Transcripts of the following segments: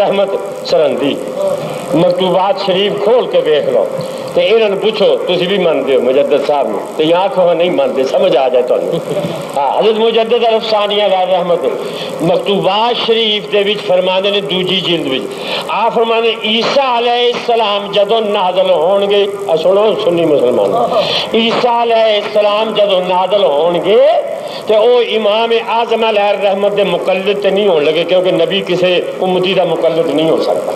رحمت سرندی مکتوبات شریف کھول کے دیکھ لو تو انہوں نے پوچھو تسی بھی مانتے ہو مجدد صاحب نے تو یہاں کو نہیں مانتے سمجھ آ جائے تو ہاں حضرت مجدد الفسانی علیہ رحمت مکتوبات شریف دے وچ فرمانے نے دوجی جلد وچ آ فرمانے عیسیٰ علیہ السلام جدوں نازل ہون گے سنو سنی مسلمان عیسیٰ علیہ السلام جدوں نازل ہون گے تو او امام اعظم علیہ الرحمت دے مقلد تے نہیں ہون لگے کیونکہ نبی کسے امتی دا مقلد نہیں ہو سکتا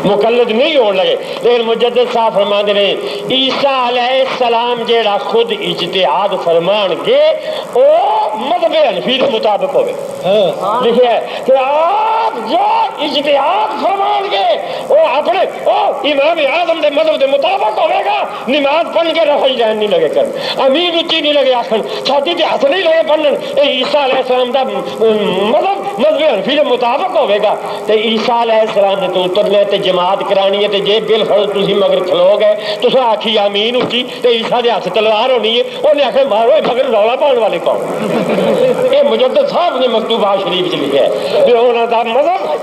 مقلد نہیں ہون لگے لیکن مجدد صاحب فرما دے رہے عیسیٰ علیہ السلام جیڑا خود اجتہاد فرمان گے او مذہب حنفی دے مطابق ہوئے لکھے ہے کہ آپ جو اجتہاد فرمان گے او اپنے او امام اعظم دے مذہب دے مطابق ہوئے گا نماز پڑھ کے رفع جان نہیں لگے کر امین اچھی نہیں لگے آخر چھاتی تے ہاتھ نہیں لگے پڑھن عیسیٰ علیہ السلام دا مذہب حنفی دے مطابق ہوئے گا تے عیسیٰ علیہ السلام نے تو اترنا تے جماعت کرانی ہے تے جے بالفرض تسی مگر کھلو گئے تو آکھی آمین اچھی تے عیسیٰ دے ہاتھ تلوار ہونی ہے انہیں آخر مارو مگر رولا پاؤن والے کون یہ مجدد صاحب نے مکتوبات شریف چ لکھا ہے کہ انہوں دا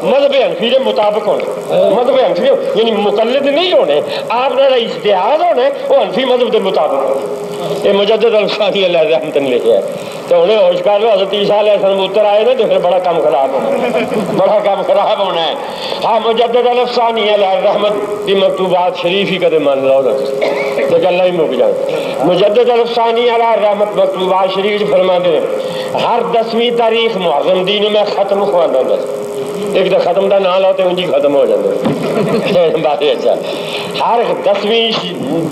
مذہب حنفی دے مطابق ہونا مذہب حنفی یعنی مقلد نہیں ہونے آپ نے اجتہاد ہونا وہ حنفی مذہب دے مطابق ہونا یہ مجدد الفسانی علیہ رحمت نے لکھا ہے تو انہیں ہوش کر لو حضرت عیسیٰ علیہ السلام اتر آئے نا تو پھر بڑا کام خراب ہونا ہے ہاں مجدد الفسانی علیہ رحمت کی مکتوبات شریف ہی کدے مان لو نا تو گلا ہی مک جائے مجدد الفسانی علیہ رحمت مکتوبات شریف فرما دے ہر 10ویں تاریخ محرم دین میں ختم خواندہ ہوں ایک تو ختم دا نام لو تو انجی ختم ہو جاتے بات اچھا ہر 10ویں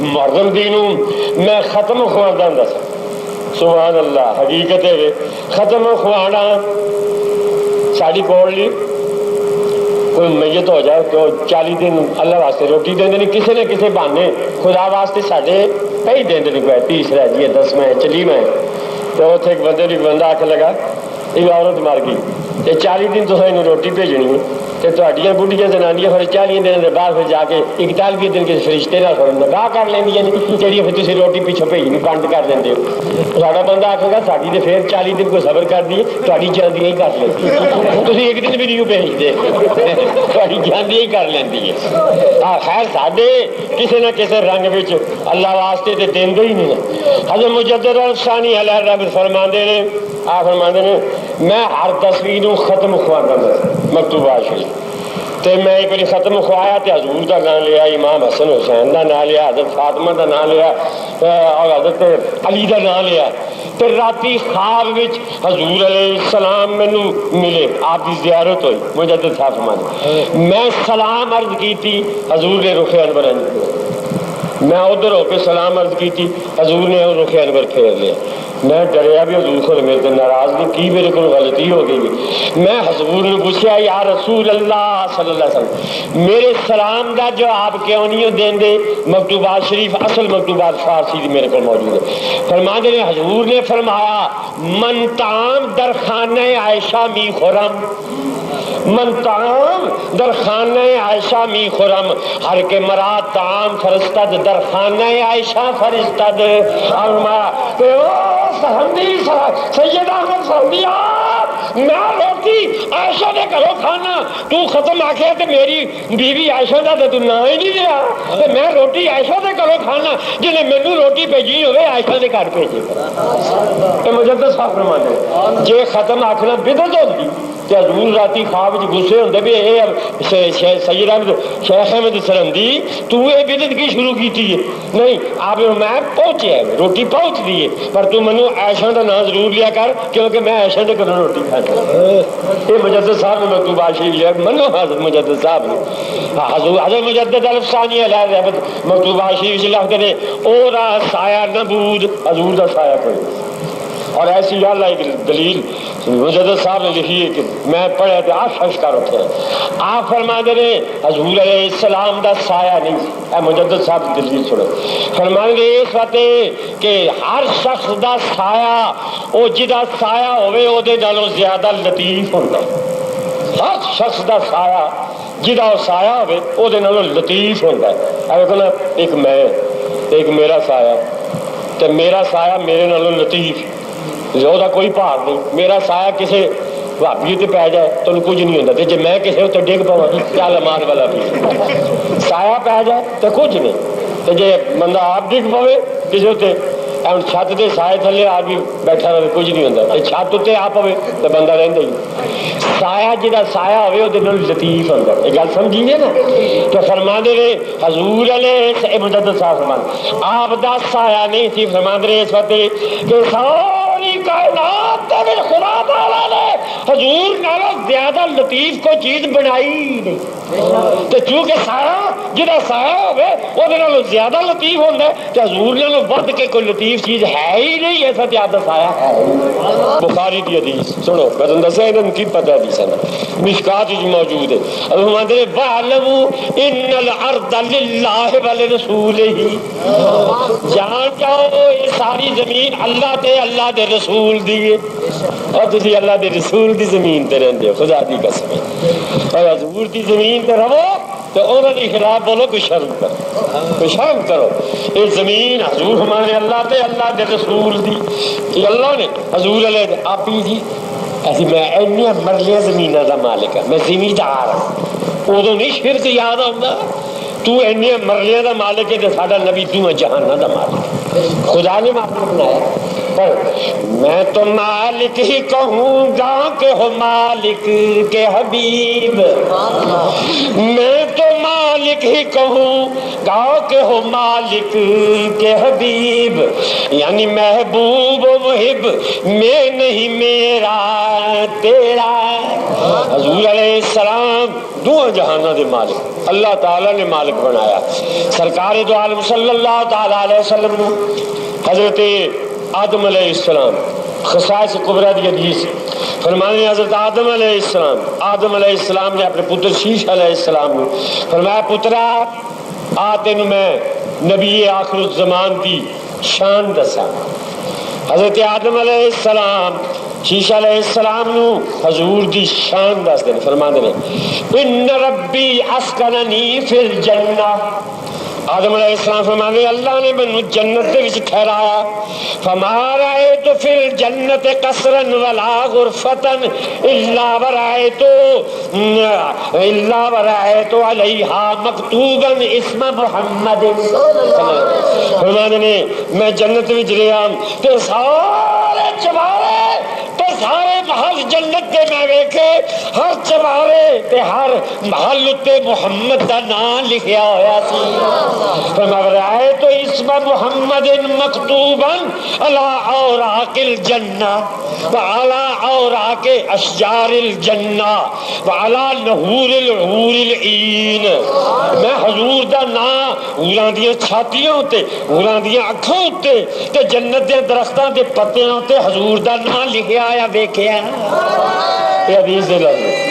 محرم دینوں میں ختم خواندہ ہوں سبحان اللہ حقیقت ہے ختم خوانا ساڑی کوڑ لی کوئی میت ہو جائے تو 40 دن اللہ واسطے روٹی دیں دیں کسی نہ کسی بہانے خدا واسطے ساڑھے کئی دیں دیں کوئی 30 رہ جی 10 میں 40 میں تو اتنے ایک بندے بندہ آکھ لگا ایک عورت مار گئی یہ 40 دن تو انہوں روٹی بھیجنی ہے کہ تھوڑیاں بڑھیاں زنانیاں پھر 40 دن کے بعد پھر جا کے 41 دن کے فرشتے نہ تھوڑا نگاہ کر لینی جہاں پھر تھی روٹی پیچھوں بھیجنی بند کر دیں ساڈا بندہ آکھے گا ساری تو پھر 40 دن کو صبر کر دیے تھوڑی جاندیاں ہی کر لیں تھی ایک دن بھی نہیں بھیجتے تھوڑی جاندیاں ہی کر لینی ہے خیر ساڈے کسی نہ کسی رنگ میں اللہ واسطے تو دیں ہی نہیں حضرت مجدد الفسانی علیہ رحمت فرماندے نے آ فرماندے نے میں ہر 10ویں نوں ختم خوانا مکتوبات شریف تے میں ایک بار ختم خوایا تے حضور دا نام لیا امام حسن حسین دا نام لیا حضرت فاطمہ دا نام لیا اور حضرت علی دا نام لیا تے راتی خواب وچ حضور علیہ السلام مینوں ملے آپ کی زیارت ہوئی مجدد صاحب فرمانے میں سلام عرض کی تھی حضور نے رخ انور میں ادھر ہو کے سلام عرض کی تھی حضور نے رخ انور پھیر لیا میں ڈریا بھی حضور کو میرے سے ناراض نہیں کی میرے کو غلطی ہو گئی میں حضور نے پوچھا یا رسول اللہ صلی اللہ علیہ وسلم میرے سلام دا جو آپ کیوں نہیں دیں دے مکتوبات شریف اصل مکتوبات فارسی میرے کو موجود ہے فرمانے نے حضور نے فرمایا من طعام در خانہ عائشہ می خرم من طعام در خانہ عائشہ می خرم ہر کے مراد طعام فرستد در خانہ عائشہ فرستد سید احمد سعودی میں روٹی عائشہ دے کرو کھانا تو ختم آکھے تے میری بیوی عائشہ دا تو نہ ہی نہیں دیا تے میں روٹی عائشہ دے کرو کھانا جنہیں مینوں روٹی بھیجی ہوئے عائشہ دے گھر بھیجے تے مجدد صاحب فرماتے جے ختم آکھنا بدعت ہوندی تے حضور راتی خواب وچ غصے ہوندے بھی اے سید احمد شیخ احمد سرندی تو اے بدعت کی شروع کیتی ہے نہیں آپ میں پہنچے روٹی پہنچ دی ہے پر تو منو عائشہ دا نام ضرور لیا کر کیونکہ میں عائشہ دے گھروں روٹی کھاتا یہ مجدد صاحب نے مکتوبات شریف لیا منو حضرت مجدد صاحب نے حضرت مجدد الفسانی علیہ رحمت مکتوبات شریف لکھتے ہیں اورا سایہ نبود حضور دا سایہ کوئی اور ایسی اللہ ایک دلیل مجدد صاحب نے لکھی ہے کہ میں پڑھے تھے آش کر اٹھے آپ فرما دے رہے حضور علیہ السلام دا سایہ نہیں اے مجدد صاحب دلیل سنو فرمائیں گے اس وقت کہ ہر شخص دا سایہ او جدا سایہ ہوئے او دے نالوں زیادہ لطیف ہوتا ہر شخص دا سایہ جدا سایہ ہوئے او دے نالوں لطیف ہوتا ہے اے کہنا ایک میں ایک میرا سایہ تے میرا سایہ میرے نالوں لطیف جو دا کوئی پار نہیں میرا سایہ کسے بھابی تے پی جائے تو کچھ نہیں ہوتا، جی میں کسی اتنے ڈگ پوا چل مان والا بھی سایہ پی جائے تو کچھ نہیں، تو جی بندہ آپ ڈگ پوے کسی اتنے ہوں چھت کے سائے تھلے آدمی بیٹھا رہے کچھ نہیں ہوتا، چھت اتنے آ پوے تو بندہ رہتا ہی سایہ جہاں سایہ ہوئے وہ لطیف ہوتا ہے، یہ گل سمجھیے نا۔ تو فرما دے حضور علیہ مجدد صاحب فرمان آپ دا سایہ نہیں تھی، فرما دے اس وقت کہ ساری کائنات خدا تعالیٰ نے حضور نالوں زیادہ لطیف کوئی چیز بنائی نہیں، تو چونکہ سایہ جہاں سایہ ہوئے وہ زیادہ لطیف ہوتا ہے، تو حضور نالوں ود کے کوئی لطیف چیز ہے ہی نہیں، ایسا زیادہ سایہ ہے۔ بخاری کی حدیث سنو، میں تم دسیا انہوں کی پتہ حدیث ہے نا، مشکات موجود ہے۔ اب ہمارے وَاعْلَمُوا إِنَّ الْأَرْضَ لِلَّهِ وَلِرَسُولِهِ، جان جاؤ یہ ساری زمین اللہ تے اللہ دے رسول دیے، اور تسی اللہ دے رسول دی زمین تے رہندے ہو، خدا دی قسم اور حضور دی زمین تے رہو تو انہوں نے خلاف بولو کوئی شرم کرو، کوئی شرم کرو۔ یہ زمین حضور ہمارے اللہ تے اللہ دے رسول دی، یہ اللہ نے حضور علیہ آپ ہی جی ایسی میں اینی مرلے زمین کا مالک ہے، میں زمیندار ہوں، ادو نہیں شرک یاد آؤں تو اینی مرلے کا مالک ہے تو ساڈا نبی تو جہانہ کا مالک ہے، خدا نے مالک بنایا، پر میں تو مالک ہی کہوں گا کہ ہو مالک کے حبیب، میں تو مالک ہی کہوں گا کہ ہو مالک کے حبیب، یعنی محبوب و محب میں نہیں میرا تیرا۔ حضور علیہ السلام دو جہانوں دے مالک اللہ تعالیٰ نے مالک بنایا۔ سرکار دو عالم صلی اللہ تعالیٰ علیہ وسلم نے حضرت آدم علیہ السلام خصائص کبریٰ دی حدیث فرمانے حضرت آدم علیہ السلام نے اپنے پتر شیش علیہ السلام نے فرمایا پترا آ تینوں میں نبی آخر الزمان دی شان دسا۔ حضرت آدم علیہ السلام شیش علیہ السلام نو حضور دی شان دس دے فرما دے ان ربی اسکننی فی الجنہ، آدم علیہ السلام فرمانے اللہ نے مینوں جنت دے وچ ٹھہرایا، فما رأیت فی الجنت قصرا ولا غرفتا الا ورأیت علیہا مکتوبا اسم محمد۔ فرمانے نے میں جنت وچ رہا تے سارے چبارے تے سارے محل جنت دے میں ویکھے، ہر چبارے تے ہر محل تے محمد دا نام لکھیا ہویا سی۔ فرمایا تو اسم محمد مکتوبا علی اوراق الجنہ وعلی اوراق اشجار الجنہ وعلی نہور العور العین، میں حضور دا نام اوراں دیاں چھاتیاں تے اوراں دیاں اکھاں تے تے جنت دے درختاں دے پتیاں تے حضور دا نام لکھیا آیا ویکھیا۔ یہ حدیث دے لفظ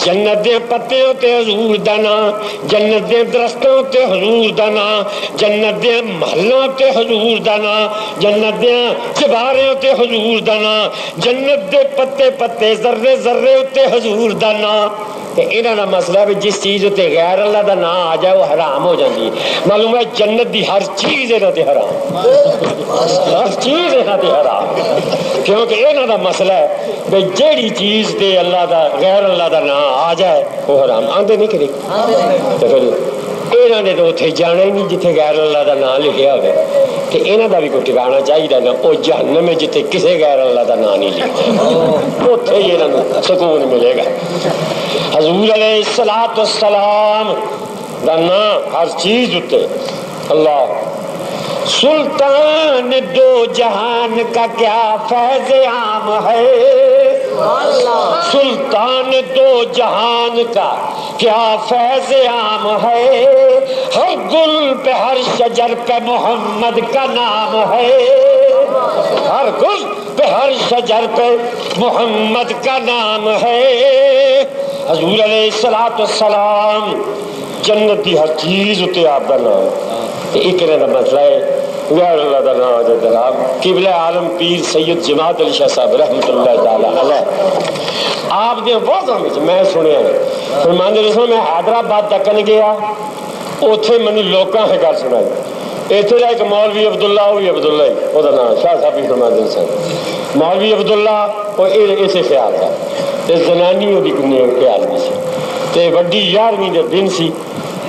جنت دے پتیوں تے حضور دا نام، جنت دے درختوں تے حضور دا نام، جنت دے محلوں تے حضور دا نام، جنت دے چباریوں تے حضور دا نام، جنت دے پتے پتے ذرے ذرے تے حضور دا نام۔ تے انہاں دا مسئلہ ہے جس چیز تے غیر اللہ دا نام آ جائے وہ حرام ہو جاندی ہے۔ معلوم ہے جنت دی ہر چیز انہاں تے حرام، ہر چیز انہاں تے حرام، کیونکہ انہاں دا مسئلہ ہے کہ جیڑی چیز تے اللہ دا غیر اللہ دا نام آ جائے وہ حرام آندے نہیں کرے، تو پھر انہاں نے تو اتنے جانا ہی نہیں جتنے غیر اللہ دا نام لکھیا ہوئے، تو انہاں دا بھی کوئی ٹھکانا چاہیے نا، وہ جہنم میں جتنے کسی غیر اللہ دا نام نہیں لکھا اتنے ہی انہاں سکون ملے گا۔ حضور علیہ السلام دا نام ہر چیز اتنے اللہ۔ سلطان دو جہان کا کیا فیض عام ہے، سلطان دو جہان کا کیا فیض عام ہے، ہر گل پہ ہر شجر پہ محمد کا نام ہے، ہر گل پہ ہر شجر پہ محمد کا نام ہے۔ حضور علیہ السلام جنت کی ہر چیز اتنے آپ کا نام، ایک کا مسئلہ ہے غیر اللہ کا نام ہے جناب۔ قبلہ عالم پیر سید جماعت علی شاہ صاحب رحمۃ اللہ تعالی علیہ آپ دے واضح میں سنیا فرماندے رسول میں حیدرآباد تکن گیا، اتنے مینوں لوکاں ہے گل سنائی، اتنے ایک مولوی عبداللہ ہوئی عبداللہ ہی وہ نام شاہ صاحب بھی فرماتے سن مولوی عبداللہ وہ اسے خیال تھا تے زنانی وہ خیال بھی سی تے وڈی 11ویں دے دن سی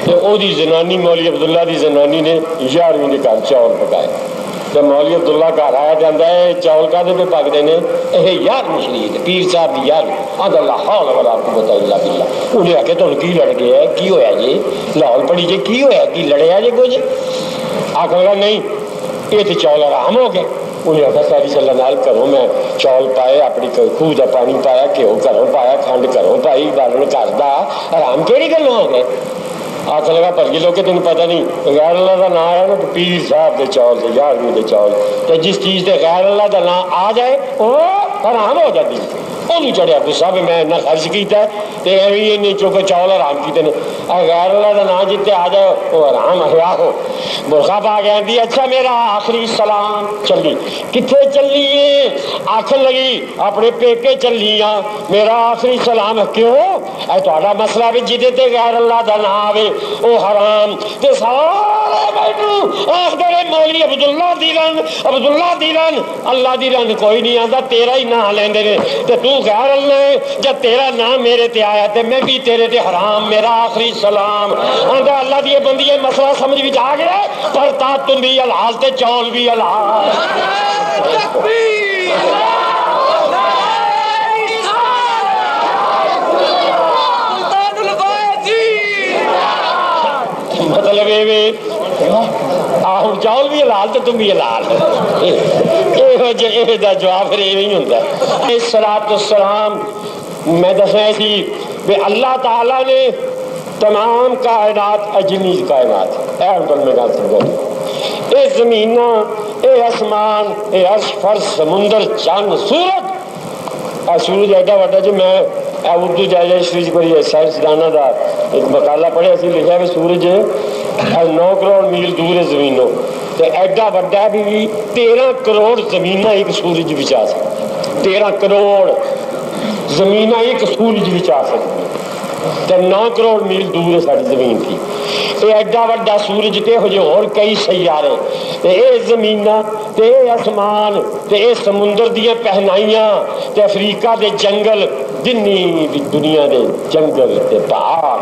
تے او دی زنانی مولوی عبداللہ دی زنانی نے 11ویں دے گھر چاول پکائے تے مولوی عبداللہ گھر آیا جاتا ہے چاول کادے پہ پکتے ہیں یہ 11ویں شریعت پیر صاحب کی 11ویں آدھا لا حول ولا قوت الا باللہ انہیں آخیا تمہیں کی لڑ گیا ہے کی ہویا جی لاہور پڑی جی کی ہویا کی لڑیا جی کچھ آخر لگا نہیں یہ تو چاول آرام ہو گئے انہیں آخر ساری چلا نال کرو میں چاول پائے اپنی خوہ کا پانی پایا گھیو گھروں پایا کھنڈ گھروں پائی بالن گھر کا آرام کہڑی گلوں ہو گئے آخر لگا پر یہ لوگ تمہیں پتہ نہیں غیر اللہ کا نام ہے نا تو پیر صاحب کے چاول سے 11ویں کے چاول تو جس چیز سے غیر اللہ کا نام آ جائے وہ حرام ہو جاتی وہ چڑھیا غصہ بھی میں اتنا خرچ کیتا ہے تو ایویں چونکہ چاول حرام کیتے ہیں غیر اللہ کا نام جتنے آ جائے وہ حرام احیا ہو برخا پا گیا دی اچھا میرا آخری سلام چلی کتنے چلی ہے آخر لگی اپنے پیکے چلی ہاں میرا آخری سلام کیوں اے تہاڈا مسئلہ بھی جدے تے غیر اللہ دا نام آوے او حرام تے سارے بیٹھو آخر مولوی عبداللہ دی رن اللہ دی رن کوئی نہیں آندا تیرا ہی نام لیندے نے تے تو غیر اللہ ہے جب تیرا نام میرے تے آیا تے میں بھی تیرے تے حرام میرا آخری سلام آندا اللہ دی بندی مسئلہ سمجھ وچ آ گیا پر تا تم بھی الحال تے چول بھی الحال مطلب ہوں چاول بھی حلال تو تم بھی حلال یہ جواب پھر یہ ہوتا ہے الصلاۃ والسلام میں دسنا سی کہ اللہ تعالیٰ نے تمام کائنات اجنی کائنات میں گل سمجھا اے زمین اے آسمان اے عرش فرش سمندر چند سورج ایڈا وڈا جو میں اردو جائے شریج کوئی سائنسدانوں کا ایک مقالہ پڑھیا سی لکھا کہ سورج 9 کروڑ میل دور ہے زمینوں تو ایڈا وڈا بھی 13 کروڑ زمین ایک سورج بچ آ سکتی 13 کروڑ زمین ایک سورج بچ آ سکتی تو 9 کروڑ میل دور ہے ساری زمین کی یہ ایڈا وڈا سورج تے ہو جو اور کئی سیارے تے اے زمین تے اے آسمان تے اے سمندر دیاں پہنائیاں تے افریقہ دے جنگل جنی بھی دنیا دے جنگل تے پہاڑ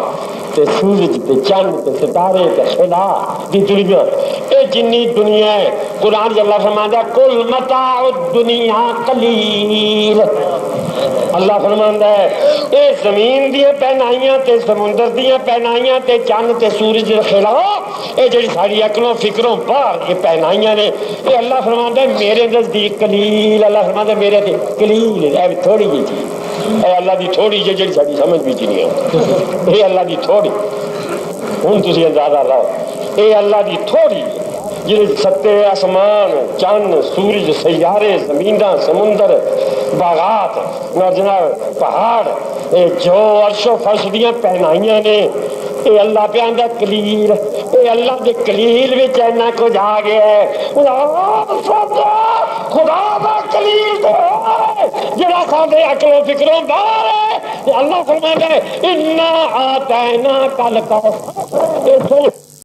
تے سورج تے چند تے ستارے تے خلا دی دنیا اے جنی دنیا ہے قرآن اللہ فرماندا ہے کل متاع الدنیا قلیل اللہ فرماندا ہے اے زمین دیاں پہنائیاں تے سمندر دیاں پہنائیاں تے چند تے سورج خلا اے جڑی ساری عقلوں فکروں باہر یہ پہنائیاں نے اے اللہ فرماندا ہے میرے نزدیک قلیل اللہ فرماندا ہے میرے تے قلیل اے تھوڑی جی چیز اے اللہ دی تھوڑی جی جڑی ساری سمجھ بھی نہیں آتی اے اللہ دی تھوڑی ہوں تسی اندازہ لاؤ اے اللہ دی تھوڑی جی ستے آسمان چند سورج سیارے زمیناں سمندر باغات جناب پہاڑ اے جو عرش و فرش دیاں پہنائیاں نے اے اللہ پہ آندا کلیل اے اللہ دے کلیل وچ اینا کچھ آ گیا ہے خدا دا کلیل تے جڑا ساڈے عقل و فکروں باہر ہے اللہ فرماندا ہے انا آتینا کل کوثر